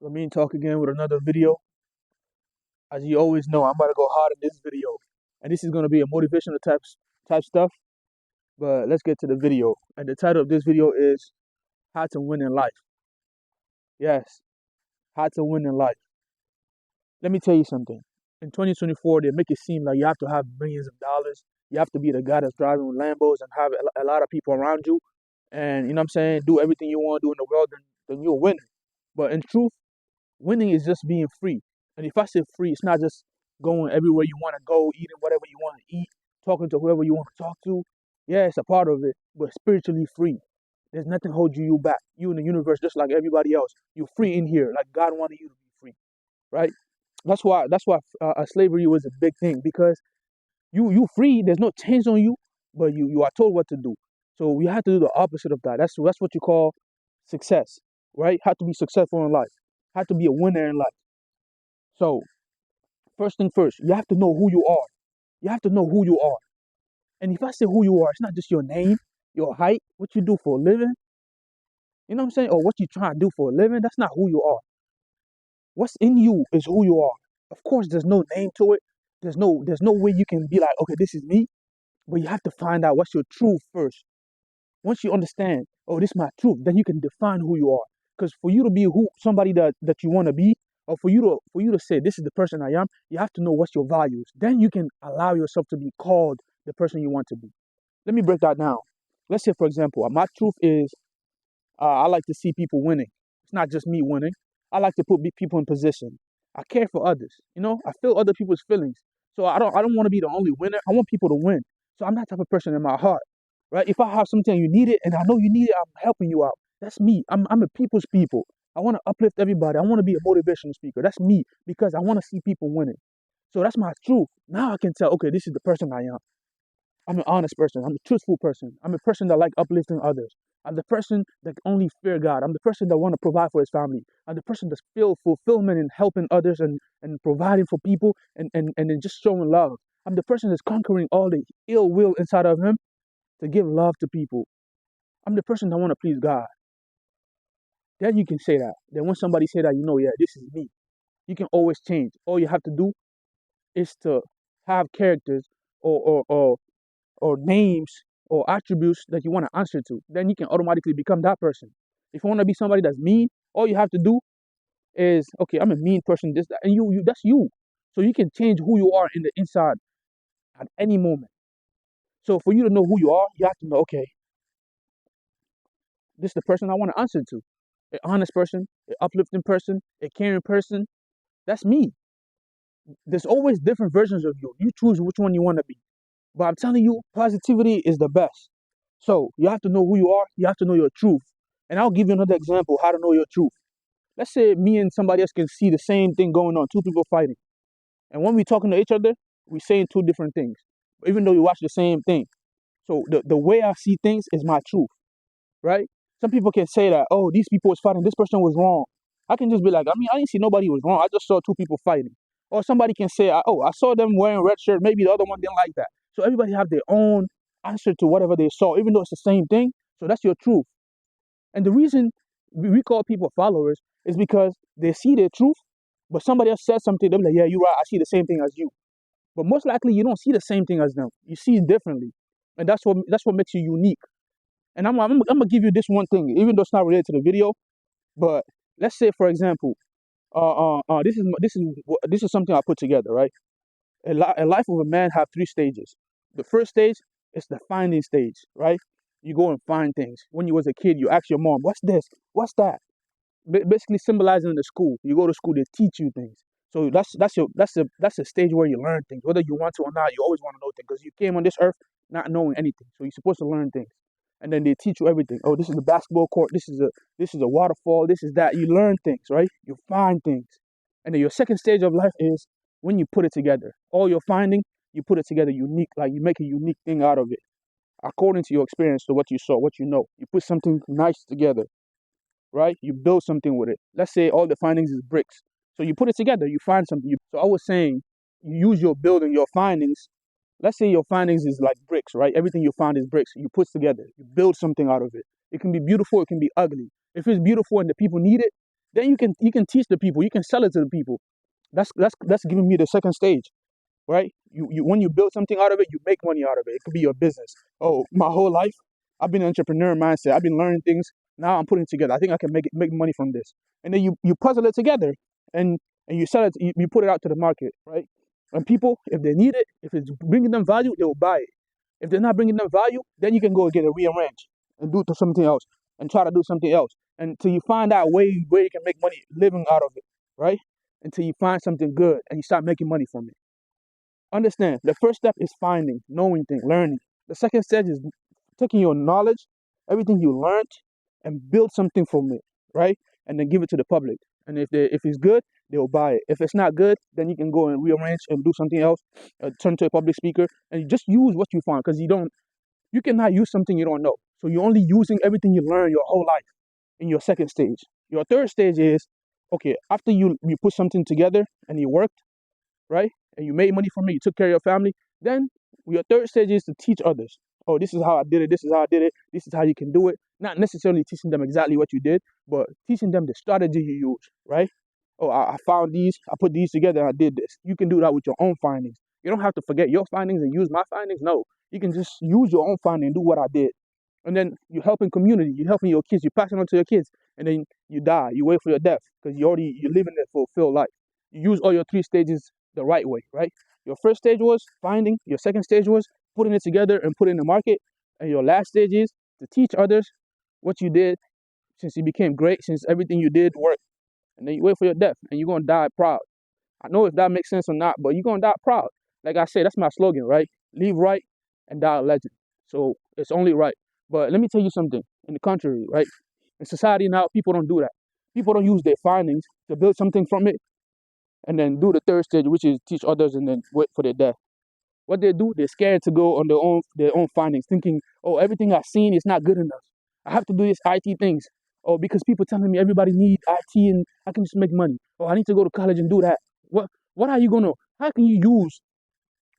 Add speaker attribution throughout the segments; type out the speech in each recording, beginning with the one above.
Speaker 1: Let me talk again with another video. As you always know, I'm about to go hard in this video, and this is gonna be a motivational type stuff. But let's get to the video. And the title of this video is "How to Win in Life." Yes, how to win in life. Let me tell you something. In 2024, they make it seem like you have to have millions of dollars. You have to be the guy that's driving Lambos and have a lot of people around you, and you know what I'm saying. Do everything you want to do in the world, then you'll win. But in truth, winning is just being free. And if I say free, it's not just going everywhere you want to go, eating whatever you want to eat, talking to whoever you want to talk to. Yeah, it's a part of it, but spiritually free. There's nothing holding you back. You in the universe, just like everybody else. You're free in here, like God wanted you to be free, right? That's why slavery was a big thing because you free. There's no chains on you, but you are told what to do. So we have to do the opposite of that. That's what you call success, right? Have to be successful in life. Have to be a winner in life. So first thing first, you have to know who you are. You have to know who you are. And if I say who you are, it's not just your name, your height, what you do for a living. You know what I'm saying? Or what you try to do for a living. That's not who you are. What's in you is who you are. Of course, there's no name to it. There's no way you can be like, okay, this is me. But you have to find out what's your truth first. Once you understand, oh, this is my truth, then you can define who you are. Because for you to be who somebody that you want to be, or for you to say this is the person I am, you have to know what's your values. Then you can allow yourself to be called the person you want to be. Let me break that down. Let's say, for example, my truth is I like to see people winning. It's not just me winning. I like to put people in position. I care for others. You know, I feel other people's feelings. So I don't want to be the only winner. I want people to win. So I'm that type of person in my heart, right? If I have something you need it and I know you need it, I'm helping you out. That's me. I'm a people's people. I want to uplift everybody. I want to be a motivational speaker. That's me because I want to see people winning. So that's my truth. Now I can tell, okay, this is the person I am. I'm an honest person. I'm a truthful person. I'm a person that like uplifting others. I'm the person that only fear God. I'm the person that want to provide for his family. I'm the person that's feel fulfillment in helping others and providing for people and then just showing love. I'm the person that's conquering all the ill will inside of him to give love to people. I'm the person that want to please God. Then you can say that. Then when somebody say that, you know, yeah, this is me. You can always change. All you have to do is to have characters or or names or attributes that you want to answer to, then you can automatically become that person. If you want to be somebody that's mean, all you have to do is, okay, I'm a mean person, this, that, and you that's you. So you can change who you are in the inside at any moment. So for you to know who you are, you have to know, okay, this is the person I want to answer to. An honest person, an uplifting person, a caring person. That's me. There's always different versions of you. You choose which one you want to be. But I'm telling you, positivity is the best. So you have to know who you are. You have to know your truth. And I'll give you another example how to know your truth. Let's say me and somebody else can see the same thing going on, two people fighting. And when we're talking to each other, we're saying two different things, even though we watch the same thing. So the way I see things is my truth, right? Some people can say that, oh, these people was fighting, this person was wrong. I can just be like, I mean, I didn't see nobody was wrong. I just saw two people fighting. Or somebody can say, oh, I saw them wearing red shirt. Maybe the other one didn't like that. So everybody have their own answer to whatever they saw, even though it's the same thing. So that's your truth. And the reason we call people followers is because they see their truth, but somebody else says something, they're like, yeah, you're right. I see the same thing as you. But most likely you don't see the same thing as them. You see it differently. And that's what makes you unique. And I'm gonna give you this one thing, even though it's not related to the video. But let's say, for example, this is something I put together, right? A life of a man have three stages. The first stage is the finding stage, right? You go and find things. When you was a kid, you ask your mom, "What's this? What's that?" Basically symbolizing the school. You go to school, they teach you things. So that's a stage where you learn things, whether you want to or not. You always want to know things because you came on this earth not knowing anything. So you're supposed to learn things, and then they teach you everything. Oh, this is a basketball court. This is a waterfall. This is that. You learn things, right? You find things, and then your second stage of life is when you put it together. All your finding, you put it together unique. Like you make a unique thing out of it, according to your experience, to what you saw, what you know. You put something nice together, right? You build something with it. Let's say all the findings is bricks. So you put it together, you find something. So I was saying, you use your building, your findings. Let's say your findings is like bricks, right? Everything you find is bricks. You put together, you build something out of it. It can be beautiful, it can be ugly. If it's beautiful and the people need it, Then you can teach the people. You can sell it to the people. That's giving me the second stage, right? You when you build something out of it, you make money out of it. It could be your business. Oh, my whole life, I've been an entrepreneur mindset. I've been learning things. Now I'm putting it together. I think I can make money from this. And then you puzzle it together, and you sell it. You put it out to the market, right? And people, if they need it, if it's bringing them value, they will buy it. If they're not bringing them value, then you can go get it rearranged and do something else and try to do something else until you find out where you can make money living out of it, right? Until you find something good and you start making money from it. Understand, the first step is finding, knowing things, learning. The second step is taking your knowledge, everything you learned, and build something from it, right? And then give it to the public. And if it's good, they'll buy it. If it's not good, then you can go and rearrange and do something else, turn to a public speaker, and you just use what you find because you cannot use something you don't know. So you're only using everything you learn your whole life in your second stage. Your third stage is, okay, after you put something together and it worked, right? And you made money from it, you took care of your family. Then your third stage is to teach others. Oh, this is how I did it. This is how I did it. This is how you can do it. Not necessarily teaching them exactly what you did, but teaching them the strategy you use, right? Oh, I found these, I put these together, and I did this. You can do that with your own findings. You don't have to forget your findings and use my findings. No, you can just use your own finding and do what I did. And then you're helping community, you're helping your kids, you're passing on to your kids, and then you die, you wait for your death because you're living a fulfilled life. You use all your three stages the right way, right? Your first stage was finding, your second stage was putting it together and putting it in the market, and your last stage is to teach others what you did since you became great, since everything you did worked. And then you wait for your death, and you're gonna die proud. I know if that makes sense or not, but you're gonna die proud. Like I said, that's my slogan, right? Live right and die a legend. So it's only right. But let me tell you something. In the contrary, right? In society now, people don't do that. People don't use their findings to build something from it and then do the third stage, which is teach others and then wait for their death. What they do, they're scared to go on their own findings, thinking, oh, everything I've seen is not good enough. I have to do these IT things. Oh, because people telling me everybody needs IT and I can just make money. Oh, I need to go to college and do that. What are you gonna? How can you use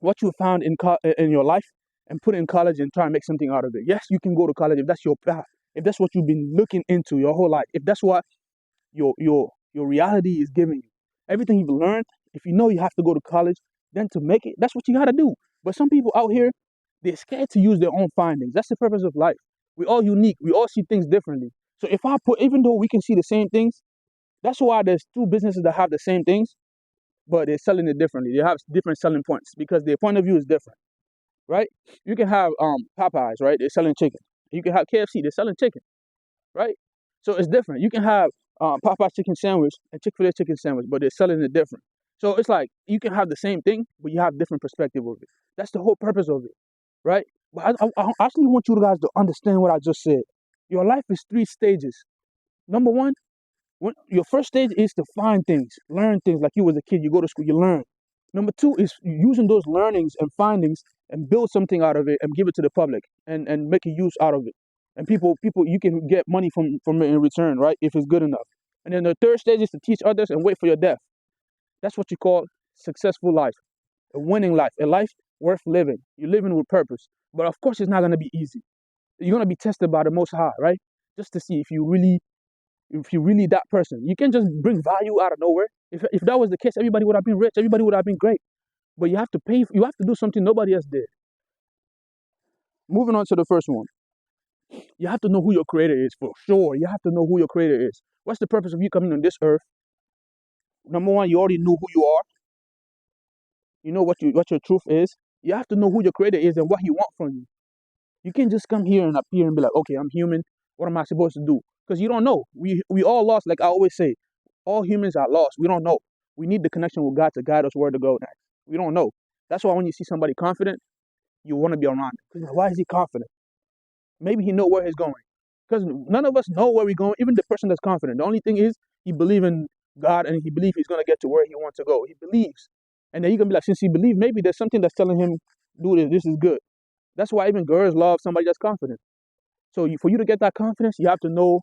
Speaker 1: what you found in your life and put it in college and try and make something out of it? Yes, you can go to college if that's your path. If that's what you've been looking into your whole life. If that's what your reality is giving you. Everything you've learned, if you know you have to go to college, then to make it, that's what you gotta do. But some people out here, they're scared to use their own findings. That's the purpose of life. We're all unique. We all see things differently. So if I put, even though we can see the same things, that's why there's two businesses that have the same things, but they're selling it differently. They have different selling points because their point of view is different, right? You can have Popeyes, right? They're selling chicken. You can have KFC. They're selling chicken, right? So it's different. You can have Popeye's chicken sandwich and Chick-fil-A chicken sandwich, but they're selling it different. So it's like you can have the same thing, but you have different perspective of it. That's the whole purpose of it, right? But I actually want you guys to understand what I just said. Your life is three stages. Number one, your first stage is to find things, learn things. Like you as a kid, you go to school, you learn. Number two is using those learnings and findings and build something out of it and give it to the public and make a use out of it. And people you can get money from it in return, right? If it's good enough. And then the third stage is to teach others and wait for your death. That's what you call successful life, a winning life, a life worth living. You're living with purpose. But of course, it's not gonna be easy. You're gonna be tested by the Most High, right? Just to see if you really that person. You can't just bring value out of nowhere. If that was the case, everybody would have been rich. Everybody would have been great. But you have to pay. You have to do something nobody else did. Moving on to the first one, you have to know who your creator is for sure. You have to know who your creator is. What's the purpose of you coming on this earth? Number one, you already knew who you are. You know what your truth is. You have to know who your creator is and what he wants from you. You can't just come here and appear and be like, okay, I'm human. What am I supposed to do? Because you don't know. We all lost. Like I always say, all humans are lost. We don't know. We need the connection with God to guide us where to go next. We don't know. That's why when you see somebody confident, you want to be around him. Because why is he confident? Maybe he know where he's going. Because none of us know where we're going. Even the person that's confident. The only thing is he believes in God and he believes he's gonna get to where he wants to go. He believes, and then you're gonna be like, since he believes, maybe there's something that's telling him, do this. This is good. That's why even girls love somebody that's confident. So for you to get that confidence, you have to know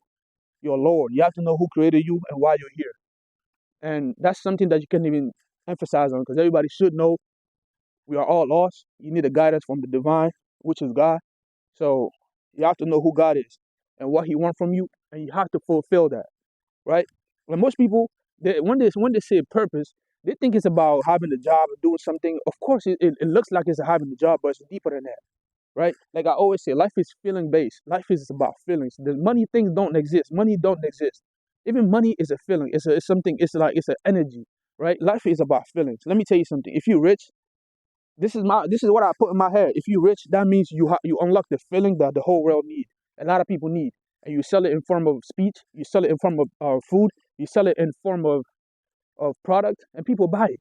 Speaker 1: your Lord. You have to know who created you and why you're here. And that's something that you can't even emphasize on because everybody should know we are all lost. You need a guidance from the divine, which is God. So you have to know who God is and what he wants from you, and you have to fulfill that, right? Like most people, when they say purpose, they think it's about having a job and doing something. Of course, it looks like it's having a job, but it's deeper than that, right? Like I always say, life is feeling based. Life is about feelings. The money things don't exist. Money don't exist. Even money is a feeling. It's something. It's like it's an energy, right? Life is about feelings. Let me tell you something. If you're rich, this is what I put in my head. If you're rich, that means you unlock the feeling that the whole world need. A lot of people need, and you sell it in form of speech. You sell it in form of food. You sell it in form of product, and people buy it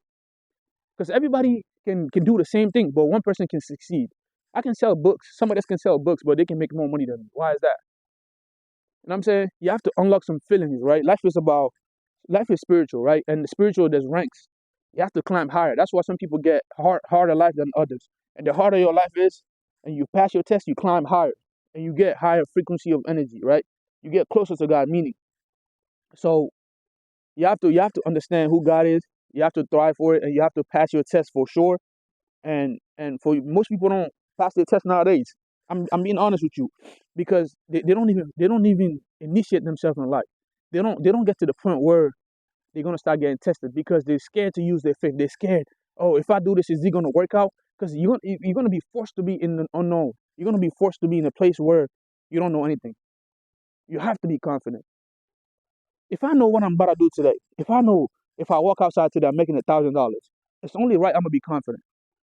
Speaker 1: because everybody can do the same thing, but one person can succeed. I can sell books. Somebody else can sell books, but they can make more money than me. Why is that? You know what I'm saying? You have to unlock some feelings, right? Life is spiritual, right? And the spiritual, there's ranks. You have to climb higher. That's why some people get harder life than others. And the harder your life is, and you pass your test, you climb higher, and you get higher frequency of energy, right? You get closer to God. Meaning, so you have to understand who God is. You have to thrive for it, and you have to pass your test for sure. And for most people don't pass their test nowadays. I'm being honest with you, because they don't even initiate themselves in life. They don't get to the point where they're gonna start getting tested because they're scared to use their faith. They're scared. Oh, if I do this, is it gonna work out? Because you're gonna be forced to be in the unknown. You're gonna be forced to be in a place where you don't know anything. You have to be confident. If I know what I'm about to do today, if I know if I walk outside today, I'm making $1,000. It's only right I'm gonna be confident.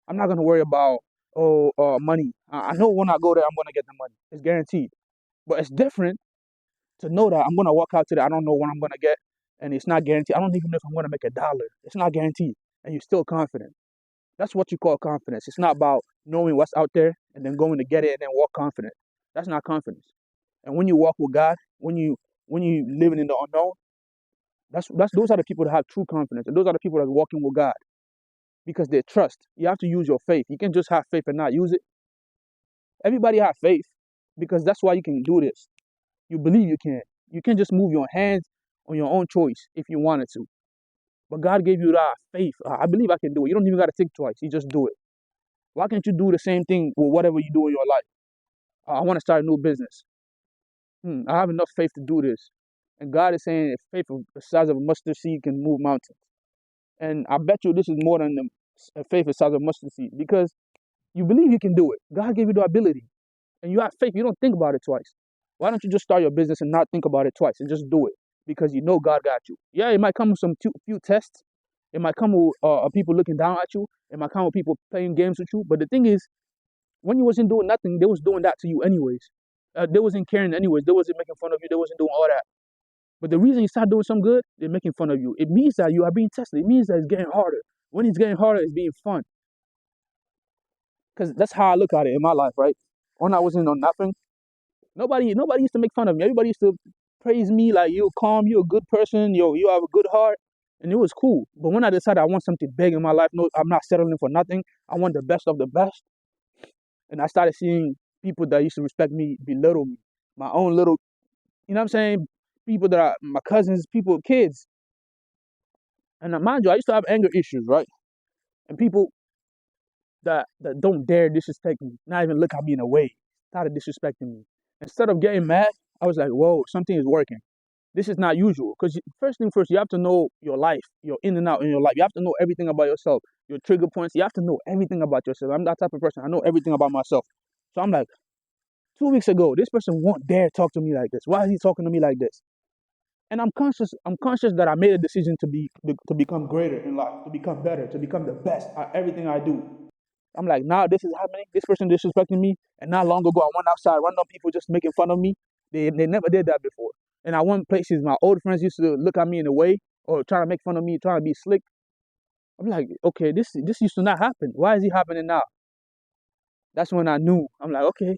Speaker 1: I'm not gonna worry about money. I know when I go there, I'm gonna get the money. It's guaranteed. But it's different to know that I'm gonna walk out today. I don't know what I'm gonna get, and it's not guaranteed. I don't even know if I'm gonna make $1. It's not guaranteed, and you're still confident. That's what you call confidence. It's not about knowing what's out there and then going to get it and then walk confident. That's not confidence. And when you walk with God, when you living in the unknown, that's those are the people that have true confidence, and those are the people that are walking with God because they trust. You have to use your faith. You can just have faith and not use it. Everybody have faith because that's why you can do this. You believe you can. You can just move your hands on your own choice if you wanted to. But God gave you that faith. I believe I can do it. You don't even got to think twice. You just do it. Why can't you do the same thing with whatever you do in your life? I want to start a new business. I have enough faith to do this. And God is saying if faith of the size of a mustard seed can move mountains. And I bet you this is more than a faith the size of a mustard seed because you believe you can do it. God gave you the ability. And you have faith. You don't think about it twice. Why don't you just start your business and not think about it twice and just do it because you know God got you? Yeah, it might come with some few tests. It might come with people looking down at you. It might come with people playing games with you. But the thing is, when you wasn't doing nothing, they was doing that to you anyways. They wasn't caring anyways. They wasn't making fun of you. They wasn't doing all that. But the reason you start doing some good, they're making fun of you. It means that you are being tested. It means that it's getting harder. When it's getting harder, it's being fun. Because that's how I look at it in my life, right? When I wasn't on nothing, nobody used to make fun of me. Everybody used to praise me like you're calm, you're a good person, you have a good heart, and it was cool. But when I decided I want something big in my life, no, I'm not settling for nothing. I want the best of the best, and I started seeing people that used to respect me belittle me. My own little, you know what I'm saying? People that are my cousins, people, kids, and mind you, I used to have anger issues, right? And people that don't dare disrespect me, not even look at me in a way, started disrespecting me. Instead of getting mad, I was like, whoa, something is working. This is not usual. Because first thing first, you have to know your life, your in and out in your life. You have to know everything about yourself, your trigger points. You have to know everything about yourself. I'm that type of person. I know everything about myself. So I'm like, 2 weeks ago, this person won't dare talk to me like this. Why is he talking to me like this? And I'm conscious. I'm conscious that I made a decision to become greater in life, to become better, to become the best at everything I do. I'm like, now this is happening. This person disrespecting me. And not long ago, I went outside, random people just making fun of me. They never did that before. And I went places, my old friends used to look at me in a way or trying to make fun of me, trying to be slick. I'm like, okay, this used to not happen. Why is it happening now? That's when I knew. I'm like, okay,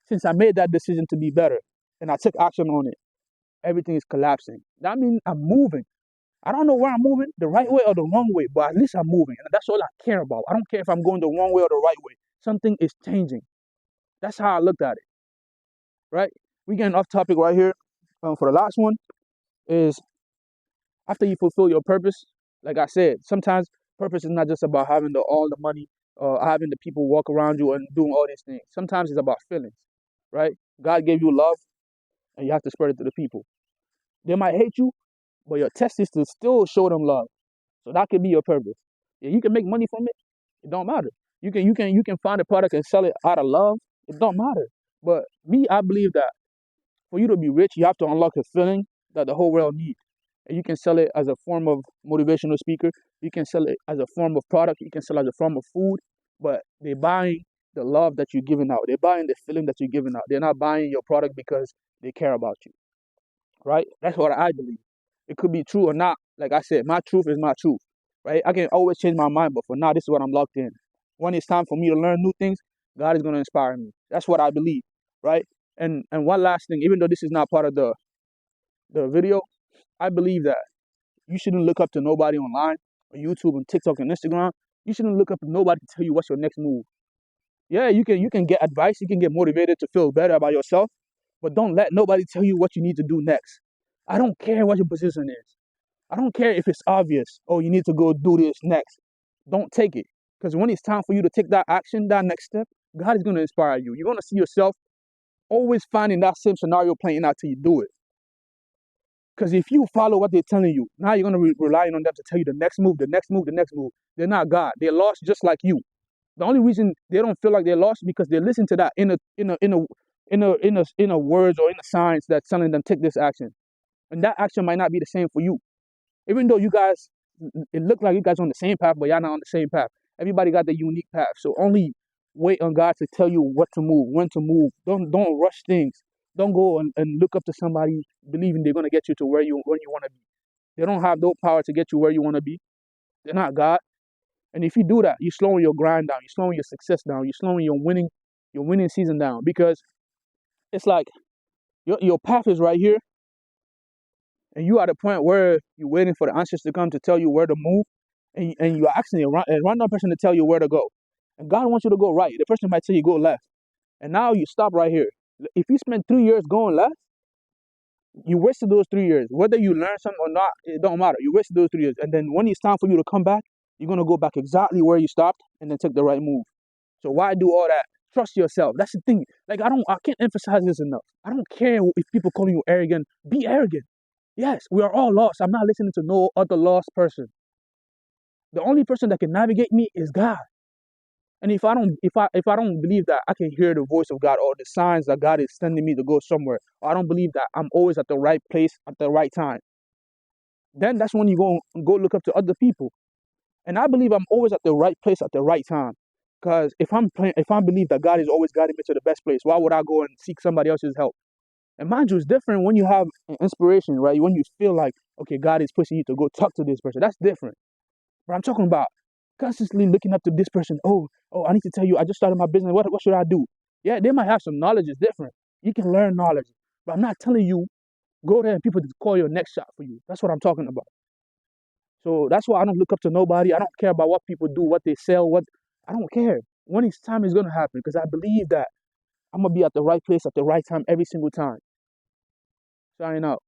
Speaker 1: since I made that decision to be better and I took action on it, everything is collapsing. That means I'm moving. I don't know where I'm moving, the right way or the wrong way, but at least I'm moving. And that's all I care about. I don't care if I'm going the wrong way or the right way. Something is changing. That's how I looked at it, right? We getting off topic right here. For the last one is after you fulfill your purpose, like I said, sometimes purpose is not just about having all the money, having the people walk around you and doing all these things. Sometimes it's about feelings, right? God gave you love, and you have to spread it to the people. They might hate you, but your test is to still show them love. So that could be your purpose. Yeah, you can make money from it. It don't matter. You can find a product and sell it out of love. It don't matter. But me, I believe that for you to be rich, you have to unlock a feeling that the whole world needs. And you can sell it as a form of motivational speaker. You can sell it as a form of product. You can sell it as a form of food. But they're buying the love that you're giving out. They're buying the feeling that you're giving out. They're not buying your product because they care about you. Right? That's what I believe. It could be true or not. Like I said, my truth is my truth. Right? I can always change my mind, but for now, this is what I'm locked in. When it's time for me to learn new things, God is going to inspire me. That's what I believe. Right? And one last thing, even though this is not part of the video, I believe that you shouldn't look up to nobody online, on YouTube and TikTok and Instagram. You shouldn't look up to nobody to tell you what's your next move. Yeah, you can get advice, you can get motivated to feel better about yourself, but don't let nobody tell you what you need to do next. I don't care what your position is. I don't care if it's obvious. Oh, you need to go do this next. Don't take it. Because when it's time for you to take that action, that next step, God is going to inspire you. You're going to see yourself always finding that same scenario playing out till you do it. Because if you follow what they're telling you, now you're going to rely on them to tell you the next move, the next move, the next move. They're not God. They're lost just like you. The only reason they don't feel like they're lost is because they listen to that inner words or inner signs that's telling them take this action, and that action might not be the same for you. Even though you guys, it looked like you guys on the same path, but y'all not on the same path. Everybody got their unique path. So only wait on God to tell you what to move, when to move. Don't rush things. Don't go and look up to somebody believing they're gonna get you to where you want to be. They don't have no power to get you where you want to be. They're not God. And if you do that, you're slowing your grind down. You're slowing your success down. You're slowing your winning season down because it's like your path is right here, and you are at a point where you're waiting for the answers to come to tell you where to move, and you're asking a random person to tell you where to go. And God wants you to go right. The person might tell you go left. And now you stop right here. If you spend 3 years going left, you wasted those 3 years. Whether you learn something or not, it don't matter. You wasted those 3 years. And then when it's time for you to come back, you're gonna go back exactly where you stopped and then take the right move. So why do all that? Trust yourself. That's the thing. Like I can't emphasize this enough. I don't care if people calling you arrogant. Be arrogant. Yes, we are all lost. I'm not listening to no other lost person. The only person that can navigate me is God. And if I don't believe that I can hear the voice of God or the signs that God is sending me to go somewhere, or I don't believe that I'm always at the right place at the right time, then that's when you go look up to other people. And I believe I'm always at the right place at the right time. Because if I believe that God is always guiding me to the best place, why would I go and seek somebody else's help? And mind you, it's different when you have an inspiration, right? When you feel like, okay, God is pushing you to go talk to this person. That's different. But I'm talking about constantly looking up to this person. Oh, I need to tell you, I just started my business. What should I do? Yeah, they might have some knowledge. It's different. You can learn knowledge. But I'm not telling you, go there and people to call your next shot for you. That's what I'm talking about. So that's why I don't look up to nobody. I don't care about what people do, what they sell, what I don't care. When it's time is gonna happen because I believe that I'm gonna be at the right place at the right time every single time. Signing out.